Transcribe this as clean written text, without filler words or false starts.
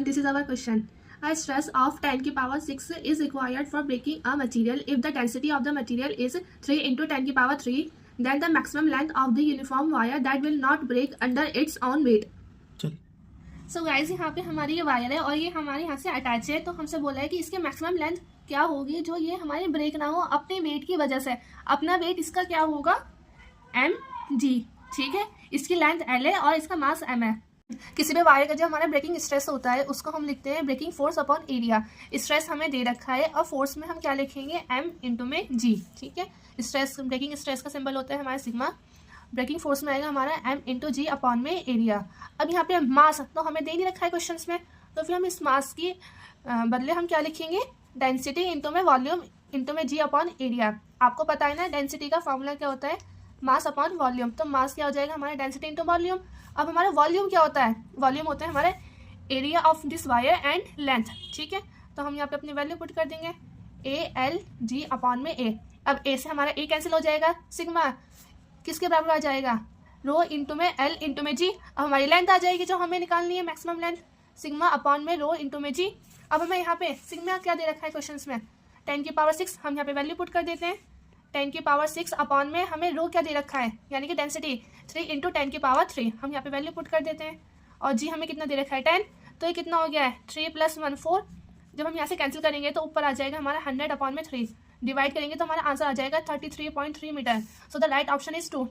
This is our question. A stress of 10 की power 6 is required for breaking a material. If the density of the material is 3 into 10 की power 3, then the maximum length of the uniform wire that will not break under its own weight. So guys, यहाँ पे हमारी ये wire है और ये हमारे यहाँ से अटैच है, तो हमसे बोला है कि इसके मैक्सिमम लेंथ क्या होगी जो ये हमारी ब्रेक ना हो अपने वेट की वजह से। अपना वेट इसका क्या होगा, mg, ठीक है। इसकी लेंथ l है और इसका मास m है। किसी भी वायर का जो हमारा ब्रेकिंग स्ट्रेस होता है उसको हम लिखते हैं breaking force upon area. Stress हमें दे रखा है और फोर्स में हम क्या लिखेंगे, m इंटू में g, ठीक है। स्ट्रेस, ब्रेकिंग स्ट्रेस का सिंबल होता है हमारा सिग्मा। ब्रेकिंग फोर्स में आएगा हमारा m इंटू जी अपॉन में एरिया। अब यहाँ पे मास तो हमें दे नहीं रखा है क्वेश्चन में, तो फिर हम इस मास की बदले हम क्या लिखेंगे, डेंसिटी इंटू में वॉल्यूम इंटू में जी अपॉन एरिया। आपको पता है ना डेंसिटी का फॉर्मूला क्या होता है, मास अपॉन वॉल्यूम। तो मास क्या हो जाएगा हमारा डेंसिटी इंटू वॉल्यूम। अब हमारा वॉल्यूम क्या होता है, वॉल्यूम होता है हमारे area of this wire and length, ठीक है। तो हम यहाँ पे अपनी वैल्यू पुट कर देंगे ALG अपॉन में A। अब A से हमारा A कैंसिल हो जाएगा, सिग्मा किसके बराबर आ जाएगा, रो इंटू में L इंटू में G। अब हमारी लेंथ आ जाएगी जो हमें निकालनी है मैक्सिमम लेंथ, सिग्मा अपॉन में रो इंटू में G। अब हमें यहाँ पे सिग्मा क्या दे रखा है क्वेश्चन में, 10 की पावर 6। हम यहाँ पे वैल्यू पुट कर देते हैं 10 की पावर 6 अपॉन में हमें रो क्या दे रखा है, यानी कि डेंसिटी 3 इंटू 10 की पावर 3। हम यहाँ पे वैल्यू पुट कर देते हैं और जी हमें कितना दे रखा है 10, तो ये कितना हो गया है 3 + 1 4। जब हम यहाँ से कैंसिल करेंगे तो ऊपर आ जाएगा हमारा 100 अपॉन में 3, डिवाइड करेंगे तो हमारा आंसर आ जाएगा 33.3 metre. So the right option is 2।